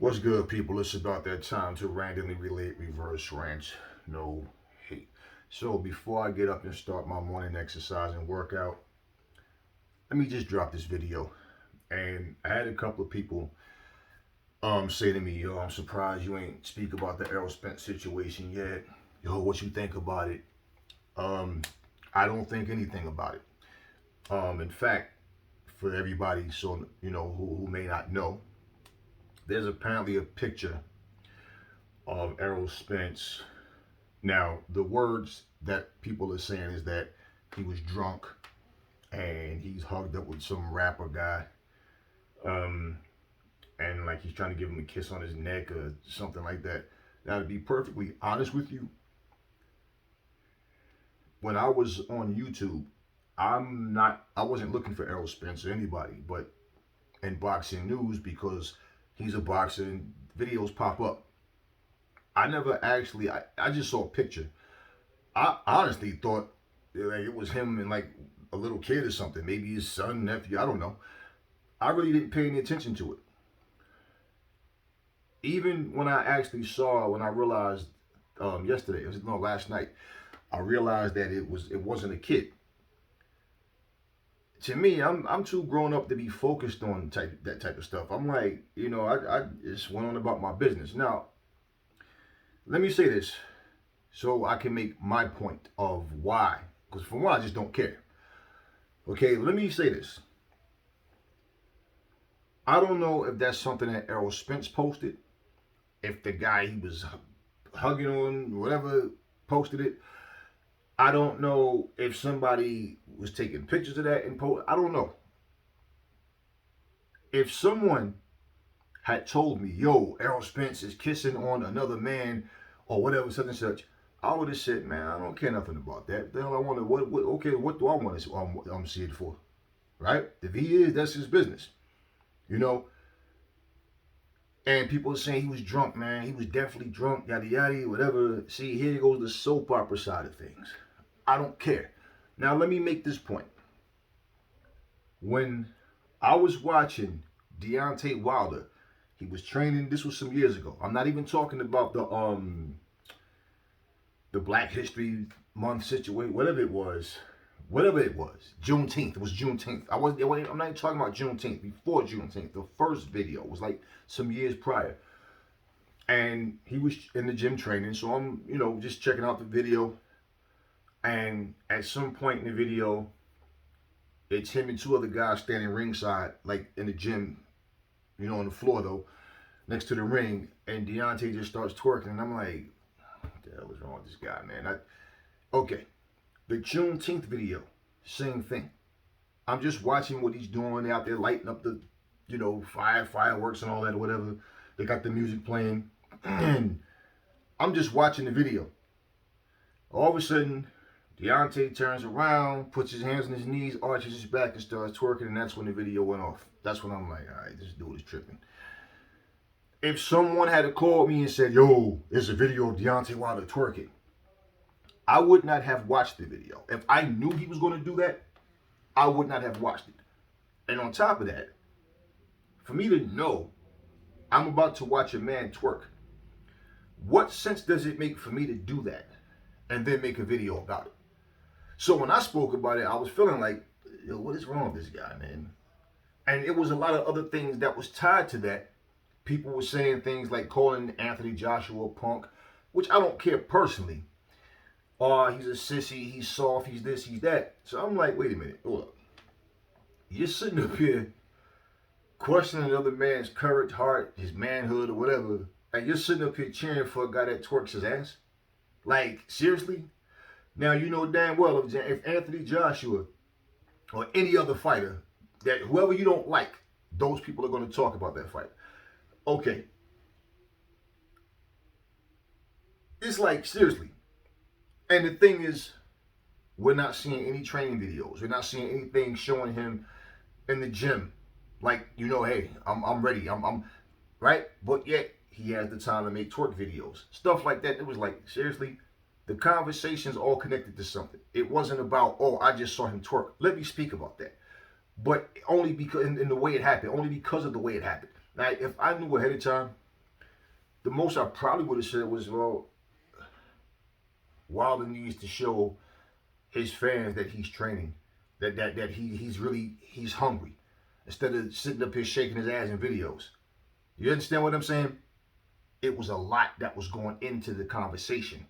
What's good, people? It's about that time to randomly relate reverse rants. No hate. So before I get up and start my morning exercise and workout, let me just drop this video. And I had a couple of people say to me, yo, I'm surprised you ain't speak about the Errol Spence situation yet. Yo, what you think about it? Um, I don't think anything about it. In fact, for everybody so who may not know, there's apparently a picture of Errol Spence. Now, the words that people are saying is that he was drunk and he's hugged up with some rapper guy, um, and like he's trying to give him a kiss on his neck or something like that. Now, to be perfectly honest with you, when I was on YouTube, I wasn't looking for Errol Spence or anybody, but in boxing news because he's a boxer and videos pop up. I just saw a picture. I honestly thought like it was him and like a little kid or something, maybe his son, nephew, I don't know. I really didn't pay any attention to it. Even when when I realized yesterday, it was no last night, I realized that it wasn't a kid. To me, I'm too grown up to be focused on that type of stuff. I'm like, I just went on about my business. Now, let me say this so I can make my point of why. Because for one, I just don't care. Okay, let me say this. I don't know if that's something that Errol Spence posted, if the guy he was hugging on, whatever, posted it. I don't know if somebody was taking pictures of that and post. I don't know. If someone had told me, yo, Errol Spence is kissing on another man or whatever, such and such, I would have said, man, I don't care nothing about that. The hell I want to, okay, what do I want to see it for? Right? If he is, that's his business. You know? And people are saying he was drunk, man. He was definitely drunk, yada yada, whatever. See, here goes the soap opera side of things. I don't care. Now, let me make this point. When I was watching Deontay Wilder, he was training. This was some years ago. I'm not even talking about the Black History Month situation, whatever it was. Juneteenth. It was Juneteenth. I'm not even talking about Juneteenth. Before Juneteenth, the first video was like some years prior, and he was in the gym training. So I'm, just checking out the video, and at some point in the video, it's him and two other guys standing ringside, like in the gym, on the floor though, next to the ring, and Deontay just starts twerking, and I'm like, what the hell is wrong with this guy, man? Okay, the Juneteenth video, same thing. I'm just watching what he's doing out there, lighting up the, fireworks and all that or whatever. They got the music playing, and I'm just watching the video. All of a sudden, Deontay turns around, puts his hands on his knees, arches his back, and starts twerking, and that's when the video went off. That's when I'm like, all right, this dude is tripping. If someone had called me and said, yo, there's a video of Deontay Wilder twerking, I would not have watched the video. If I knew he was going to do that, I would not have watched it. And on top of that, for me to know I'm about to watch a man twerk, what sense does it make for me to do that and then make a video about it? So when I spoke about it, I was feeling like, yo, what is wrong with this guy, man? And it was a lot of other things that was tied to that. People were saying things like calling Anthony Joshua a punk, which I don't care personally. He's a sissy, he's soft, he's this, he's that. So I'm like, wait a minute, hold up. You're sitting up here questioning another man's courage, heart, his manhood, or whatever, and you're sitting up here cheering for a guy that twerks his ass? Like, seriously? Now, you know damn well if Anthony Joshua or any other fighter, that whoever you don't like, those people are going to talk about that fight. Okay. It's like, seriously. And the thing is, we're not seeing any training videos. We're not seeing anything showing him in the gym. Like, hey, I'm ready. I'm right? But yet, he has the time to make twerk videos. Stuff like that. It was like, seriously? The conversation's all connected to something. It wasn't about, oh, I just saw him twerk. Let me speak about that. But only because, in the way it happened, only because of the way it happened. Now, if I knew ahead of time, The most I probably would have said was, well, Wilder needs to show his fans that he's training, that he's hungry, instead of sitting up here shaking his ass in videos. You understand what I'm saying? It was a lot that was going into the conversation.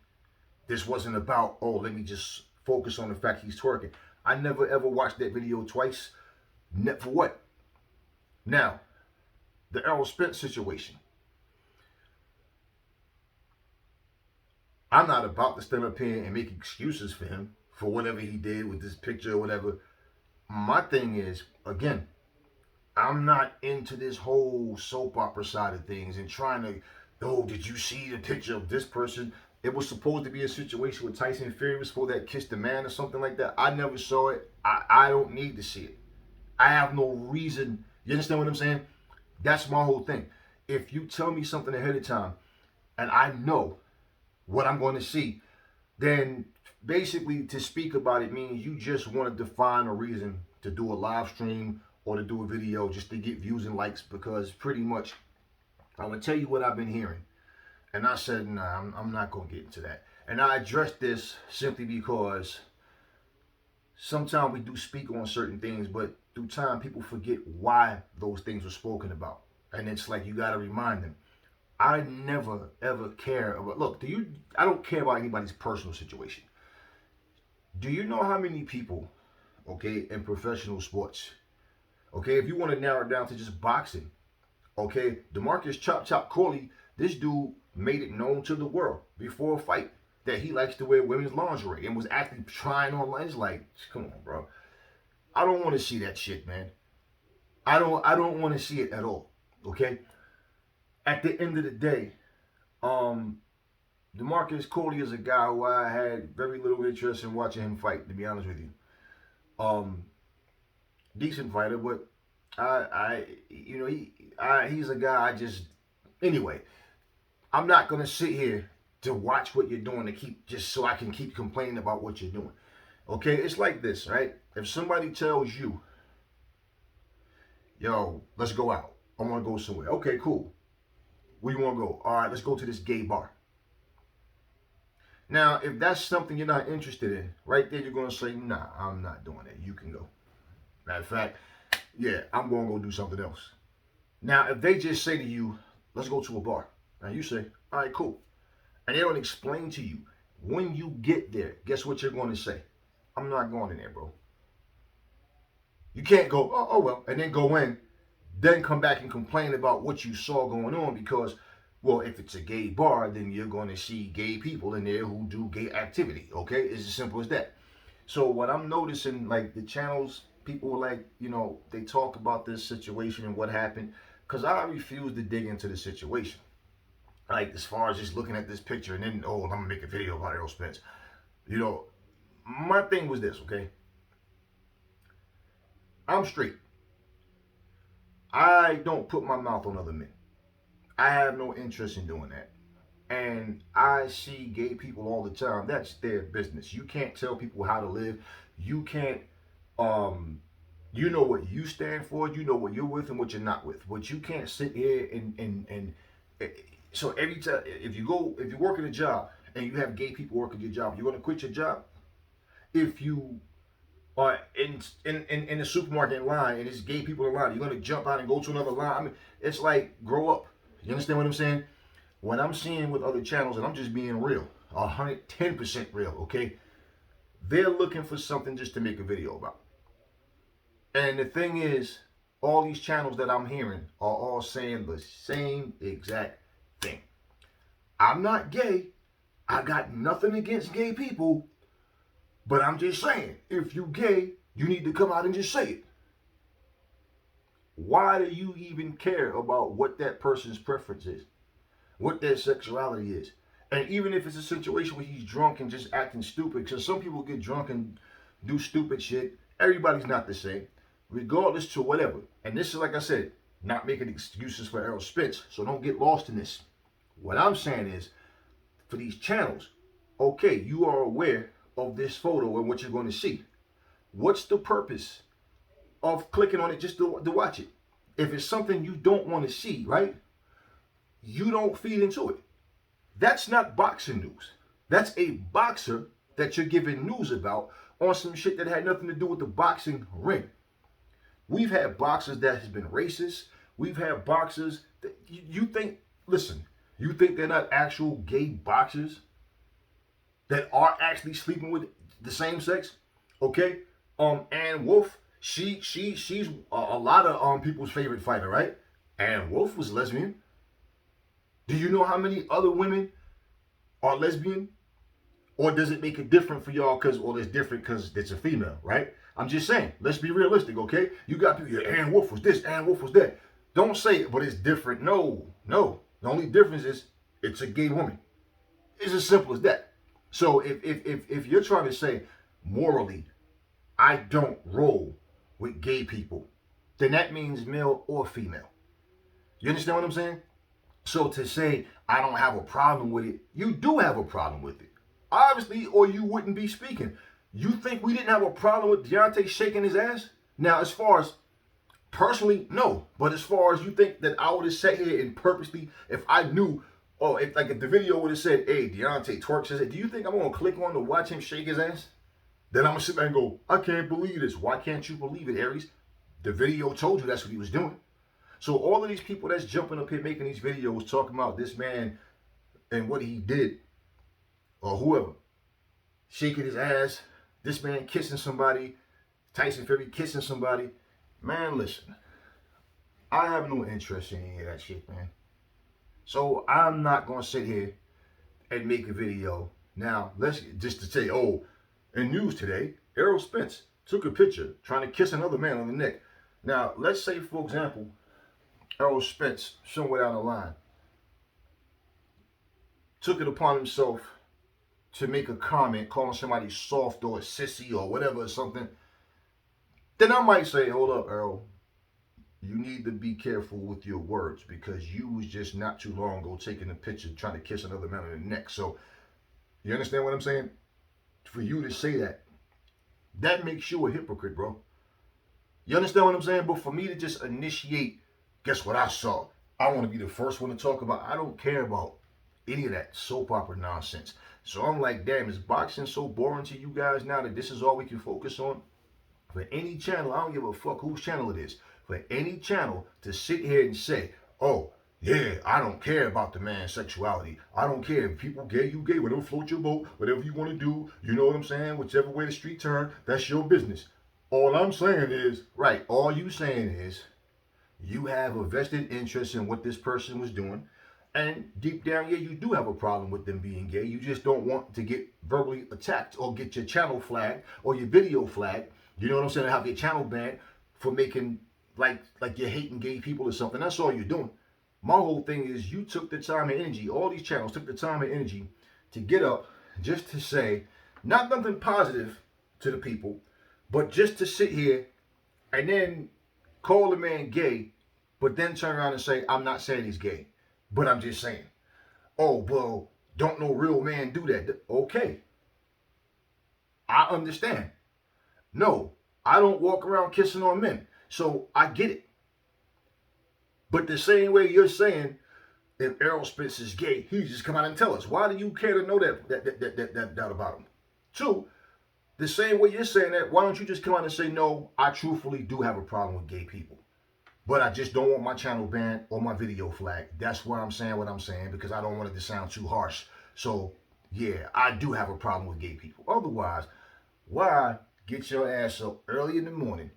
This wasn't about, oh, let me just focus on the fact he's twerking. I never ever watched that video twice. For what? Now, the Errol Spence situation. I'm not about to stand up here and make excuses for him for whatever he did with this picture or whatever. My thing is, again, I'm not into this whole soap opera side of things and trying to, oh, did you see the picture of this person? It was supposed to be a situation with Tyson Fury was supposed to kiss the man or something like that. I never saw it. I don't need to see it. I have no reason. You understand what I'm saying? That's my whole thing. If you tell me something ahead of time and I know what I'm going to see, then basically to speak about it means you just want to define a reason to do a live stream or to do a video just to get views and likes, because pretty much I'm going to tell you what I've been hearing. And I said, nah, I'm not going to get into that. And I addressed this simply because sometimes we do speak on certain things, but through time people forget why those things were spoken about. And it's like you got to remind them. I never ever care about, look, I don't care about anybody's personal situation. Do you know how many people, okay, in professional sports, okay, if you want to narrow it down to just boxing, okay, DeMarcus Chop Chop Corley, this dude made it known to the world before a fight that he likes to wear women's lingerie and was actually trying on. It's like, come on, bro. I don't want to see that shit, man. I don't want to see it at all. Okay? At the end of the day, DeMarcus Corley is a guy who I had very little interest in watching him fight, to be honest with you. Decent fighter, but he's a guy I just, anyway, I'm not going to sit here to watch what you're doing to keep, just so I can keep complaining about what you're doing. Okay, it's like this, right? If somebody tells you, yo, let's go out. I want to go somewhere. Okay, cool. Where you want to go? All right, let's go to this gay bar. Now, if that's something you're not interested in, right there you're going to say, nah, I'm not doing that. You can go. Matter of fact, yeah, I'm going to go do something else. Now, if they just say to you, let's go to a bar. Now you say, all right, cool. And they don't explain to you. When you get there, guess what you're going to say? I'm not going in there, bro. You can't go, oh well, and then go in, then come back and complain about what you saw going on because, well, if it's a gay bar, then you're going to see gay people in there who do gay activity, okay? It's as simple as that. So what I'm noticing, like the channels, people like, they talk about this situation and what happened, because I refuse to dig into the situation. Like, as far as just looking at this picture and then, oh, I'm going to make a video about Errol Spence. My thing was this, okay? I'm straight. I don't put my mouth on other men. I have no interest in doing that. And I see gay people all the time. That's their business. You can't tell people how to live. You can't, you know what you stand for. You know what you're with and what you're not with. But you can't sit here and so every time, if you work at a job and you have gay people working your job, you're going to quit your job. If you are in the supermarket line and there's gay people in line, you're going to jump out and go to another line. I mean, it's like, grow up. You understand what I'm saying? What I'm seeing with other channels, and I'm just being real, 110% real, okay? They're looking for something just to make a video about. And the thing is, all these channels that I'm hearing are all saying the same exact thing. I'm not gay. I got nothing against gay people. But I'm just saying, if you gay, you need to come out and just say it. Why do you even care about what that person's preference is? What their sexuality is? And even if it's a situation where he's drunk and just acting stupid, because some people get drunk and do stupid shit, everybody's not the same. Regardless to whatever. And this is, like I said, not making excuses for Errol Spence, so don't get lost in this. What I'm saying is, for these channels, okay, you are aware of this photo and what you're going to see. What's the purpose of clicking on it just to watch it? If it's something you don't want to see, right? you don't feed into it. That's not boxing news. That's a boxer that you're giving news about on some shit that had nothing to do with the boxing ring. We've had boxers that has been racist. We've had boxers that you think, listen, you think they're not actual gay boxers that are actually sleeping with the same sex? Okay? Ann Wolf, she's a lot of people's favorite fighter, right? Ann Wolf was lesbian. Do you know how many other women are lesbian? Or does it make it different for y'all because, or it's different because it's a female, right? I'm just saying, let's be realistic, okay? You got people, yeah, Ann Wolf was this, Ann Wolf was that. Don't say it, but it's different. No. The only difference is it's a gay woman. It's as simple as that. So if you're trying to say morally, I don't roll with gay people, then that means male or female. You understand what I'm saying? So to say I don't have a problem with it, you do have a problem with it. Obviously, or you wouldn't be speaking. You think we didn't have a problem with Deontay shaking his ass? Now, as far as personally, no. But as far as you think that I would have sat here and purposely, if I knew, or if the video would have said, hey, Deontay twerks his ass, do you think I'm going to click on to watch him shake his ass? Then I'm going to sit there and go, I can't believe this. Why can't you believe it, Aries? The video told you that's what he was doing. So all of these people that's jumping up here making these videos talking about this man and what he did, or whoever, shaking his ass, this man kissing somebody, Tyson Fury kissing somebody. Man, listen, I have no interest in any of that shit, man. So I'm not going to sit here and make a video. Now, let's just to say, oh, in news today, Errol Spence took a picture trying to kiss another man on the neck. Now, let's say, for example, Errol Spence, somewhere down the line, took it upon himself to make a comment calling somebody soft or a sissy or whatever or something, then I might say, hold up, Errol, you need to be careful with your words because you was just not too long ago taking a picture trying to kiss another man on the neck. So, you understand what I'm saying? For you to say that, that makes you a hypocrite, bro. You understand what I'm saying? But for me to just initiate, guess what I saw? I want to be the first one to talk about. I don't care about any of that soap opera nonsense. So I'm like, damn, is boxing so boring to you guys now that this is all we can focus on? For any channel, I don't give a fuck whose channel it is, for any channel to sit here and say, oh, yeah, I don't care about the man's sexuality. I don't care if people gay, you gay, whatever float your boat, whatever you want to do, you know what I'm saying? Whichever way the street turn, that's your business. All I'm saying is, right, all you saying is, you have a vested interest in what this person was doing. And deep down, yeah, you do have a problem with them being gay. You just don't want to get verbally attacked or get your channel flagged or your video flagged. You know what I'm saying? Have your channel banned for making like you're hating gay people or something. That's all you're doing. My whole thing is you took the time and energy, all these channels took the time and energy to get up just to say, not nothing positive to the people, but just to sit here and then call the man gay, but then turn around and say, I'm not saying he's gay, but I'm just saying. Oh, well, don't no real man do that. Okay. I understand. No, I don't walk around kissing on men. So I get it. But the same way you're saying, if Errol Spence is gay, he just come out and tell us. Why do you care to know that about him? Two, the same way you're saying that, why don't you just come out and say, no, I truthfully do have a problem with gay people. But I just don't want my channel banned or my video flagged. That's why I'm saying what I'm saying, because I don't want it to sound too harsh. So, yeah, I do have a problem with gay people. Otherwise, why get your ass up early in the morning,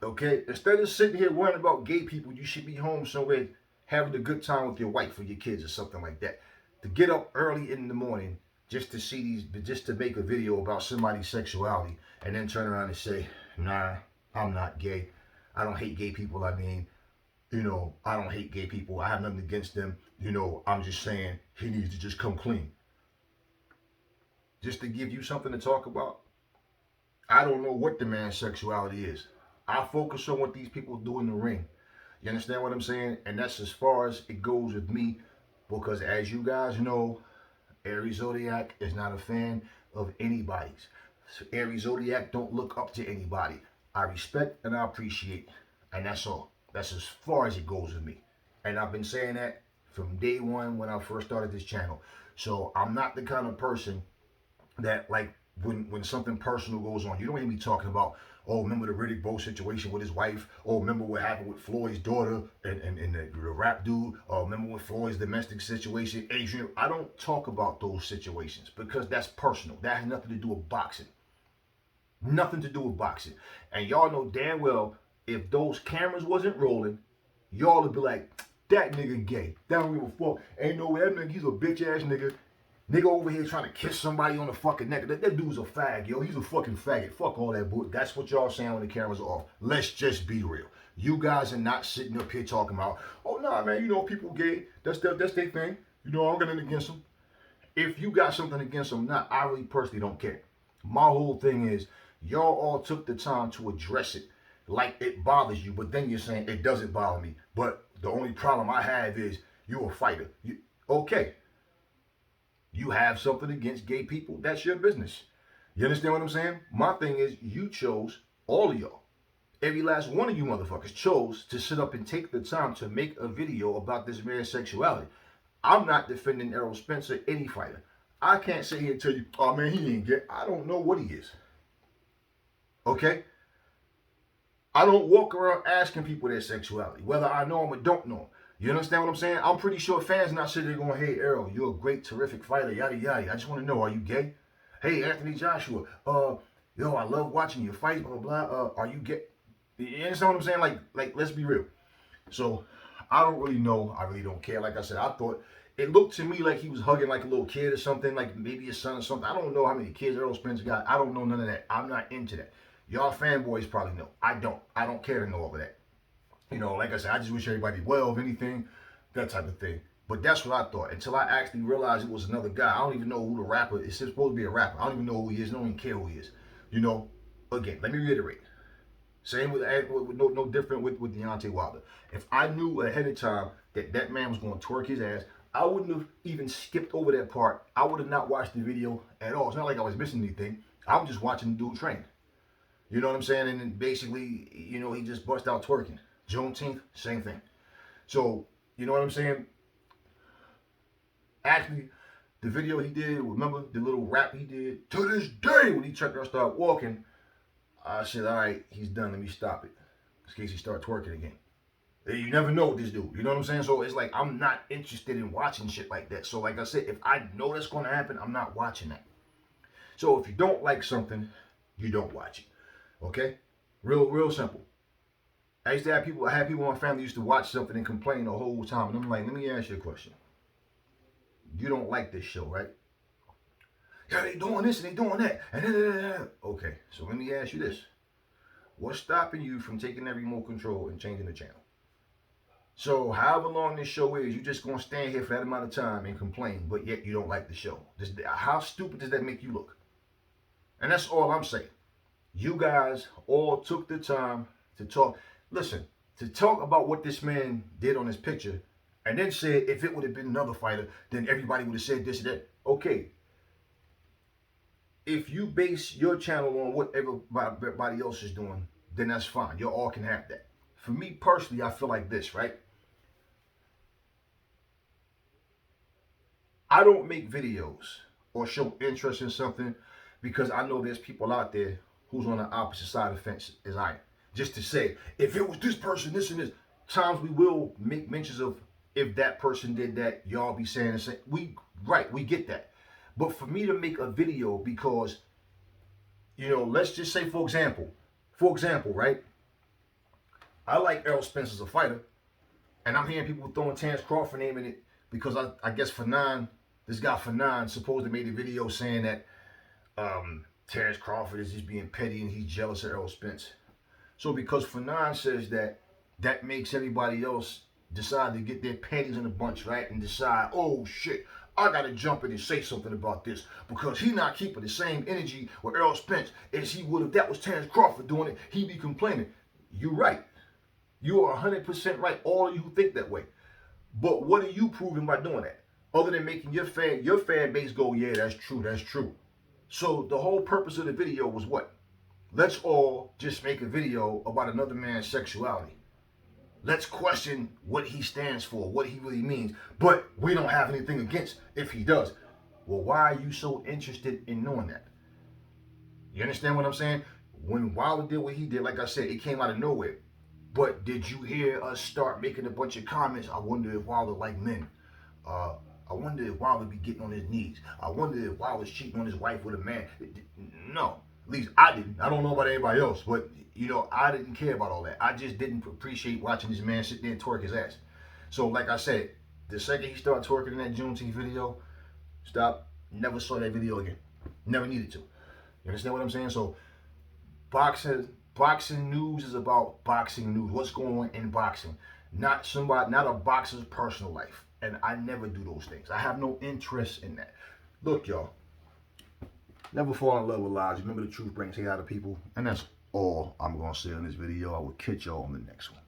okay? Instead of sitting here worrying about gay people, you should be home somewhere having a good time with your wife or your kids or something like that. To get up early in the morning just to see these, just to make a video about somebody's sexuality and then turn around and say, nah, I'm not gay. I don't hate gay people. I mean, you know, I don't hate gay people. I have nothing against them. You know, I'm just saying he needs to just come clean. Just to give you something to talk about. I don't know what the man's sexuality is. I focus on what these people do in the ring. You understand what I'm saying? And that's as far as it goes with me. Because as you guys know, Aries Zodiac is not a fan of anybody's. So Aries Zodiac don't look up to anybody. I respect and I appreciate, and that's all. That's as far as it goes with me. And I've been saying that from day one when I first started this channel. So I'm not the kind of person that, like, when something personal goes on, you don't hear me talking about, oh, remember the Riddick Bowe situation with his wife? Oh, remember what happened with Floyd's daughter and the rap dude? Oh, remember with Floyd's domestic situation? Adrian, I don't talk about those situations because that's personal. That has nothing to do with boxing. Nothing to do with boxing. And y'all know damn well, if those cameras wasn't rolling, y'all would be like, that nigga gay. That don't give a fuck. Ain't no way, that nigga, he's a bitch ass nigga. Nigga over here trying to kiss somebody on the fucking neck. That dude's a fag, yo. He's a fucking faggot. Fuck all that bull. That's what y'all saying when the cameras are off. Let's just be real. You guys are not sitting up here talking about, oh, nah, man, you know, people gay. That's their thing. You know, I'm getting against them. If you got something against them, nah, I really personally don't care. My whole thing is, y'all all took the time to address it like it bothers you, but then you're saying it doesn't bother me. But the only problem I have is you a fighter. Okay. You have something against gay people, that's your business. You understand what I'm saying? My thing is, you chose, all of y'all, every last one of you motherfuckers chose to sit up and take the time to make a video about this man's sexuality. I'm not defending Errol Spence or any fighter. I can't sit here and tell you, oh man, he ain't gay. I don't know what he is. Okay? I don't walk around asking people their sexuality, whether I know him or don't know him. You understand what I'm saying? I'm pretty sure fans not sitting there going, hey, Errol, you're a great, terrific fighter, yada, yada. I just want to know, are you gay? Hey, Anthony Joshua, yo, I love watching your fight, blah, blah, blah. Are you gay? You understand what I'm saying? Like, let's be real. So, I don't really know. I really don't care. Like I said, I thought, it looked to me like he was hugging like a little kid or something, like maybe his son or something. I don't know how many kids Errol Spence got. I don't know none of that. I'm not into that. Y'all fanboys probably know. I don't care to know all of that. You know, like I said, I just wish everybody well, if anything, that type of thing. But that's what I thought. Until I actually realized it was another guy. I don't even know who the rapper is. It's supposed to be a rapper. I don't even know who he is. I don't even care who he is. You know, again, let me reiterate. Same with no different with Deontay Wilder. If I knew ahead of time that that man was going to twerk his ass, I wouldn't have even skipped over that part. I would have not watched the video at all. It's not like I was missing anything. I was just watching the dude train. You know what I'm saying? And then basically, you know, he just bust out twerking. Juneteenth, same thing. So, you know what I'm saying? Actually, the video he did, remember the little rap he did? To this day, when he checked out, started walking, I said, all right, he's done. Let me stop it. In case he start twerking again. You never know with this dude. You know what I'm saying? So it's like, I'm not interested in watching shit like that. So like I said, if I know that's going to happen, I'm not watching that. So if you don't like something, you don't watch it. Okay? Real simple. I used to have people, in my family used to watch something and complain the whole time. And I'm like, let me ask you a question. You don't like this show, right? Yeah, they doing this and they doing that. And okay, so let me ask you this. What's stopping you from taking that remote control and changing the channel? So however long this show is, you just going to stand here for that amount of time and complain, but yet you don't like the show. How stupid does that make you look? And that's all I'm saying. You guys all took the time to talk. Listen, to talk about what this man did on his picture and then said if it would have been another fighter, then everybody would have said this and that. Okay. If you base your channel on what everybody else is doing, then that's fine. You all can have that. For me personally, I feel like this, right? I don't make videos or show interest in something because I know there's people out there who's on the opposite side of the fence as I am. Just to say, if it was this person, this and this, times we will make mentions of if that person did that, y'all be saying the same. We get that. But for me to make a video because, you know, let's just say, for example, right? I like Errol Spence as a fighter, and I'm hearing people throwing Terrence Crawford name in it because I guess this guy Fanon supposedly made a video saying that Terrence Crawford is just being petty and he's jealous of Errol Spence. So because Fanon says that, that makes everybody else decide to get their panties in a bunch, right? And decide, oh shit, I gotta jump in and say something about this because he not keeping the same energy with Errol Spence as he would if that was Terrence Crawford doing it. He'd be complaining. You're right. You are 100% right. All of you who think that way. But what are you proving by doing that? Other than making your fan base go, yeah, that's true, that's true. So the whole purpose of the video was what? Let's all just make a video about another man's sexuality. Let's question what he stands for, what he really means. But we don't have anything against if he does. Well, why are you so interested in knowing that? You understand what I'm saying? When Wilder did what he did, like I said, it came out of nowhere. But did you hear us start making a bunch of comments? I wonder if Wilder like men. I wonder if Wilder be getting on his knees. I wonder if Wilder's cheating on his wife with a man. No, at least I didn't. I don't know about anybody else, but you know, I didn't care about all that. I just didn't appreciate watching this man sit there and twerk his ass. So, like I said, the second he started twerking in that Juneteenth video, stop. Never saw that video again. Never needed to. You understand what I'm saying? So, boxing news is about boxing news. What's going on in boxing? Not a boxer's personal life. And I never do those things. I have no interest in that. Look, y'all. Never fall in love with lies. Remember, the truth brings hate out of people. And that's all I'm going to say in this video. I will catch y'all on the next one.